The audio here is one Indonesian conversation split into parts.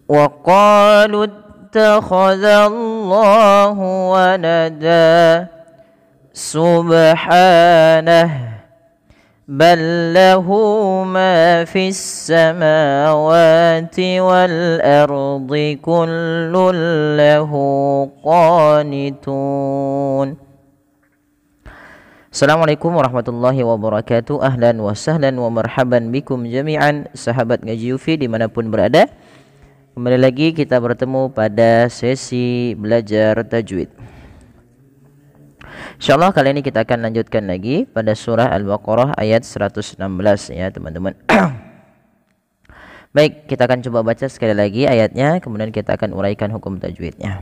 Wa qalu ittakhadallahu walada subhanah bal lahu ma fis samawati wal ardi kullun lahu qanitun. Assalamualaikum warahmatullahi wabarakatuh. Ahlan wa sahlan wa marhaban bikum jami'an, sahabat ngaji Yufi dimanapun berada. Kembali lagi kita bertemu pada sesi belajar tajwid. Insyaallah kali ini kita akan lanjutkan lagi pada surah Al-Baqarah ayat 116 ya teman-teman. Baik, kita akan coba baca sekali lagi ayatnya, kemudian kita akan uraikan hukum tajwidnya.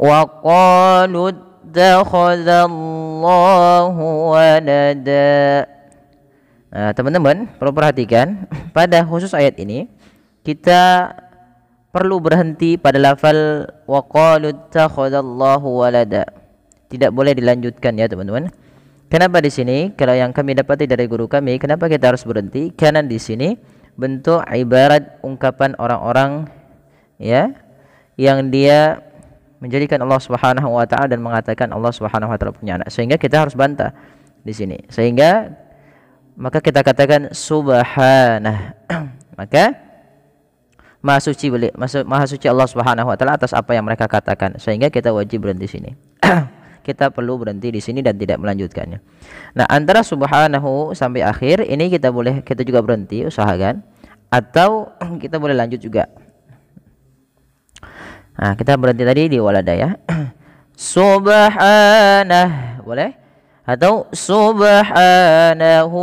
Wa qalu ittakhadallahu walada. Nah, teman-teman perlu perhatikan pada khusus ayat ini kita perlu berhenti pada lafal wa qalu ittakhadallahu walada. Tidak boleh dilanjutkan ya teman-teman. Kenapa di sini? Kalau yang kami dapati dari guru kami, kenapa kita harus berhenti? Karena di sini bentuk ibarat ungkapan orang-orang ya yang dia menjadikan Allah Subhanahu wa taala dan mengatakan Allah Subhanahu wa taala punya anak. Sehingga kita harus bantah di sini. Sehingga maka kita katakan subhanah. Maka Maha suci Allah Subhanahu wa taala atas apa yang mereka katakan. Sehingga kita wajib berhenti sini. Kita perlu berhenti di sini dan tidak melanjutkannya. Nah, antara subhanahu sampai akhir ini kita juga berhenti, usahakan, atau kita boleh lanjut juga. Nah, kita berhenti tadi di walada ya. Subhanah, boleh? Atau subhanahu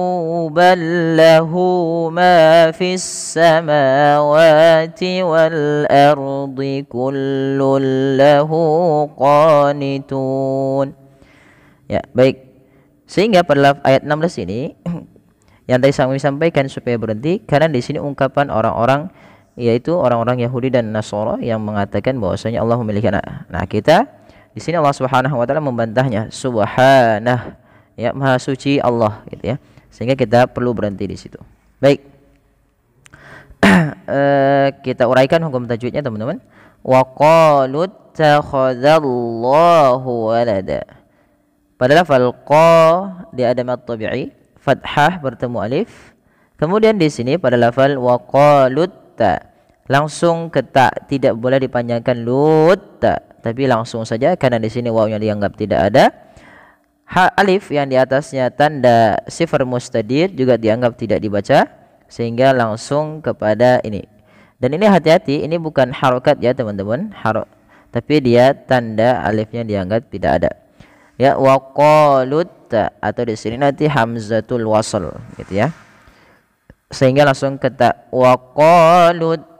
ballahu ma fis samawati wal ardi kullun lahu qanitun. Ya, baik. Sehingga pada ayat 16 ini yang tadi kami sampaikan supaya berhenti karena di sini ungkapan orang-orang yaitu orang-orang Yahudi dan Nasara yang mengatakan bahwasanya Allah memiliki anak. Nah, kita di sini Allah Subhanahu wa taala membantahnya, subhanah, ya maha suci Allah gitu ya. Sehingga kita perlu berhenti di situ. Baik. Kita uraikan hukum tajwidnya teman-teman. Wa qalu takhadzallahu walada. Pada lafal qa di ada mad tabi'i, fathah bertemu alif. Kemudian di sini pada lafal wa qalu ta langsung ke ta, tidak boleh dipanjangkan lut ta, tapi langsung saja karena di sini wawnya dianggap tidak ada. Alif yang di atasnya tanda sifar mustadir juga dianggap tidak dibaca, sehingga langsung kepada ini. Dan ini hati-hati, ini bukan harokat ya teman-teman, tapi dia tanda alifnya dianggap tidak ada. Ya, wa qalut atau di sini nanti hamzatul wasl gitu ya. Sehingga langsung ke ta, wa qalut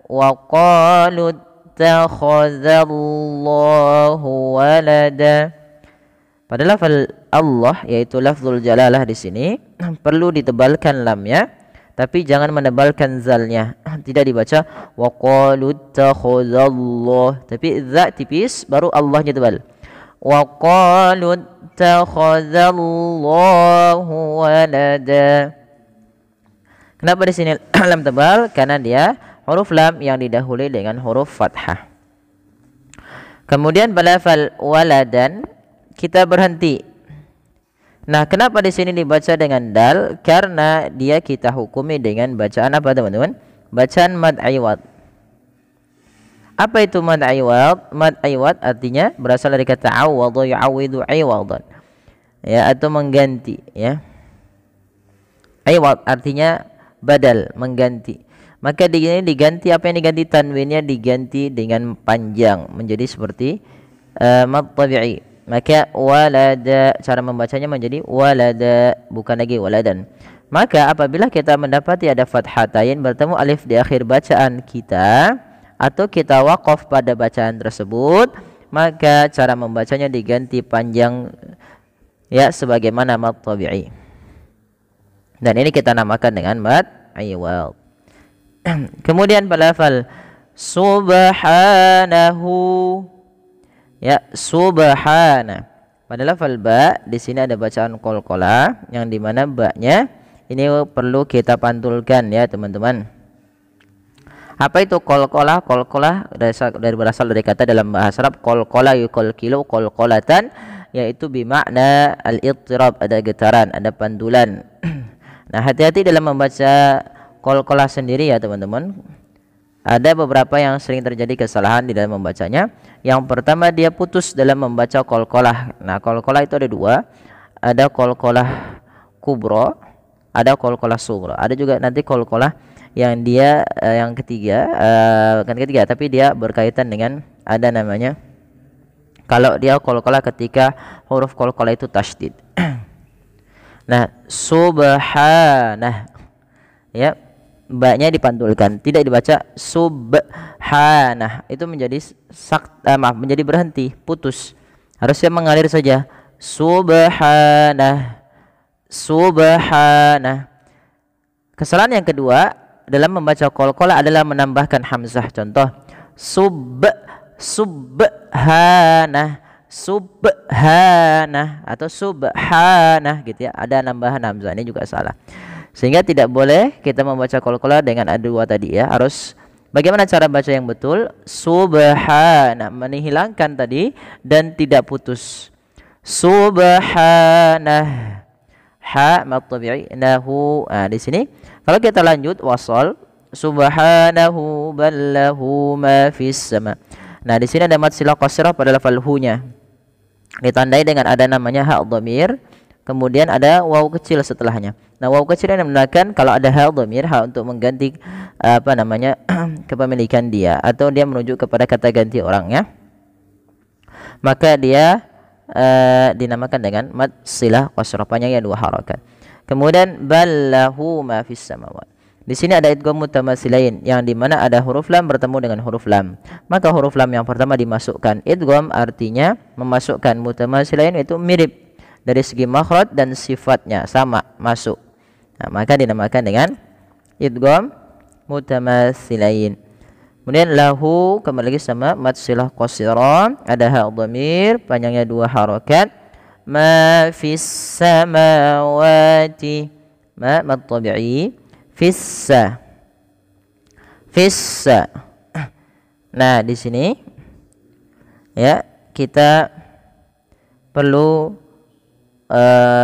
wa qalut takhadzallahu walada. Pada lafal Allah yaitu lafzul jalalah di sini perlu ditebalkan lamnya, tapi jangan menebalkan zalnya. Tidak dibaca wa qalu takhadzallahu, tapi za tipis baru Allahnya tebal. Wa qalu takhadzallahu walada. Kenapa di sini lam tebal? Karena dia huruf lam yang didahului dengan huruf fathah. Kemudian pada lafal waladan kita berhenti. Nah, kenapa di sini dibaca dengan dal? Karena dia kita hukumi dengan bacaan apa teman-teman? Bacaan mad iwad. Apa itu mad iwad? Mad iwad artinya berasal dari kata awwadha yu'awwidu iwadan. Ya, atau mengganti ya. Iwad artinya badal, mengganti. Maka di sini diganti, apa yang diganti? Tanwinnya diganti dengan panjang menjadi seperti mad tabi'i. Maka walada, cara membacanya menjadi walada, bukan lagi waladan. Maka apabila kita mendapati ada fathatain bertemu alif di akhir bacaan kita, atau kita waqaf pada bacaan tersebut, maka cara membacanya diganti panjang ya sebagaimana mad tabi'i. Dan ini kita namakan dengan mad iwad. Kemudian pada lafal subhanahu, ya subhana. Pada lafal ba di sini ada bacaan qalqalah yang dimana ba-nya ini perlu kita pantulkan ya teman-teman. Apa itu qalqalah? Qalqalah berasal dari kata dalam bahasa Arab qalqala yuqalqilu qalqalatan, yaitu bermakna al-ittirab, ada getaran, ada pandulan. Nah, hati-hati dalam membaca qalqalah sendiri ya teman-teman. Ada beberapa yang sering terjadi kesalahan di dalam membacanya. Yang pertama, dia putus dalam membaca qalqalah. Nah, qalqalah itu ada dua. Ada qalqalah kubra, ada qalqalah sughra. Ada juga nanti qalqalah yang dia yang ketiga, bukan ketiga tapi dia berkaitan dengan ada namanya, kalau dia qalqalah ketika huruf qalqalah itu tasydid. Nah, subhanah ya, ba-nya dipantulkan, tidak dibaca subhanah, itu menjadi menjadi berhenti, putus, harusnya mengalir saja, subhanah subhanah. Kesalahan yang kedua dalam membaca qalqalah adalah menambahkan hamzah. Contoh subhanah atau subhanah gitu ya, ada nambahan hamzah, ini juga salah. Sehingga tidak boleh kita membaca qalqalah dengan ada dua tadi ya. Harus bagaimana cara baca yang betul? Subhanah, menghilangkan tadi dan tidak putus. Subhanah, ha mad tabi'i nahu. Di sini kalau kita lanjut wasal, subhanahu ballahu ma fis sama. Nah, di sini ada mad silah qasrah pada lafal hu-nya. Ditandai dengan ada namanya ha dhamir, kemudian ada waw kecil setelahnya. Nah, waw kecil yang menandakan kalau ada ha dhamir, ha untuk mengganti kepemilikan dia atau dia menuju kepada kata ganti orangnya. Maka dia dinamakan dengan mad silah qasrah, panjangnya 2 harakat. Kemudian ballahu ma fis samawat. Di sini ada idgham mutamasilain yang di mana ada huruf lam bertemu dengan huruf lam. Maka huruf lam yang pertama dimasukkan. Idgham artinya memasukkan, mutamasilain itu mirip dari segi makhraj dan sifatnya sama, masuk. Nah, maka dinamakan dengan idgham mutamasilain. Kemudian lahu kembali lagi sama mad silah qasirah, ada ha dhamir panjangnya 2 harakat. Ma fis samawati, ma mad tabi'i, fissa. Nah, di sini ya kita perlu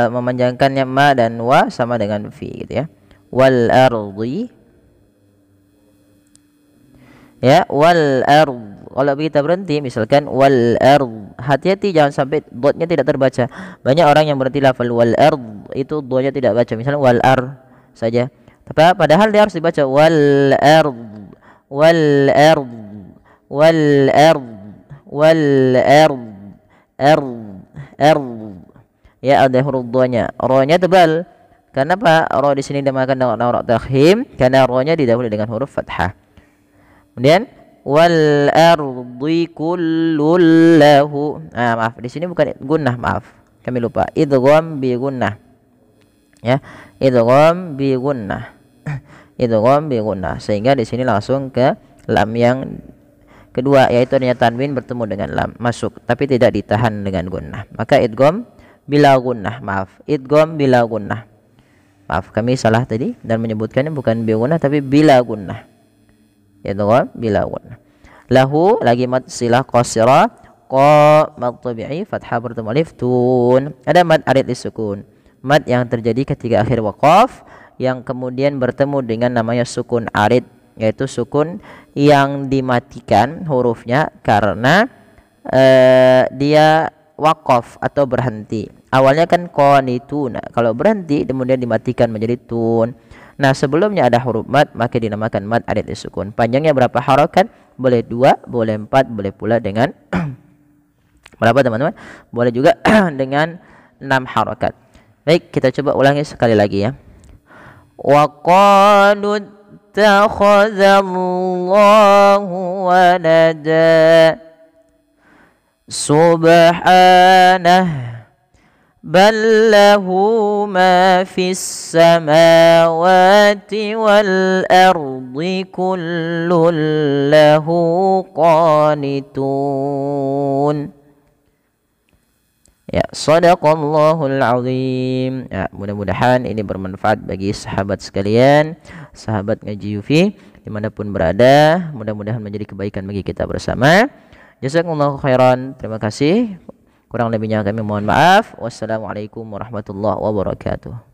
memanjangkannya, ma dan wa sama dengan fi gitu ya. Wal ardi ya, wal ard. Kalau kita berhenti misalkan wal ard, hati-hati jangan sampai dotnya tidak terbaca. Banyak orang yang berhenti lafal wal ard itu dotnya tidak baca, misalnya wal ar saja. Tapi padahal dia harus dibaca wal ard, wal ard, wal ard, wal ard, ard. Ya, ada huruf dha-nya. Ra-nya tebal. Kenapa ra di sini dinamakan dengan ra takhim? Karena ra-nya didahului dengan huruf fathah. Kemudian wal ardi kullul lahu. Maaf, di sini bukan gunnah, maaf. Kami lupa. Idgham bi gunnah. Ya, idgham bi gunnah. Idgham bi gunnah. Sehingga di sini langsung ke lam yang kedua, yaitu adanya tanwin bertemu dengan lam, masuk tapi tidak ditahan dengan gunnah. Maka idgham bila gunnah. Maaf, idgham bila gunnah. Maaf, kami salah tadi dan menyebutkannya bukan bi gunnah tapi bila gunnah. Idgham bila gunnah. Lahu lagi mad silah qasirah, qa mad tabi'i fathah bertemu alif, tun. Ada mad arid disukun, mad yang terjadi ketika akhir waqaf yang kemudian bertemu dengan namanya sukun arid, yaitu sukun yang dimatikan hurufnya karena dia waqaf atau berhenti. Awalnya kan qanitun, kalau berhenti kemudian dimatikan menjadi tun. Nah, sebelumnya ada huruf mad maka dinamakan mad arid disukun. Panjangnya berapa harakat? Boleh 2, boleh 4, boleh pula dengan berapa teman-teman? Boleh juga dengan 6 harakat. Baik, kita coba ulangi sekali lagi ya. Wa qalu ittakhadallahu walada subhanah bal lahu ma fis samawati wal ardi kullun lahu qanitun. Ya, shadaqallahul azim. Ya, mudah-mudahan ini bermanfaat bagi sahabat sekalian, sahabat ngaji Yufi. dimanapun berada. Mudah-mudahan menjadi kebaikan bagi kita bersama. Jazakumullahu khairan. Terima kasih. Kurang lebihnya kami mohon maaf. Wassalamualaikum warahmatullahi wabarakatuh.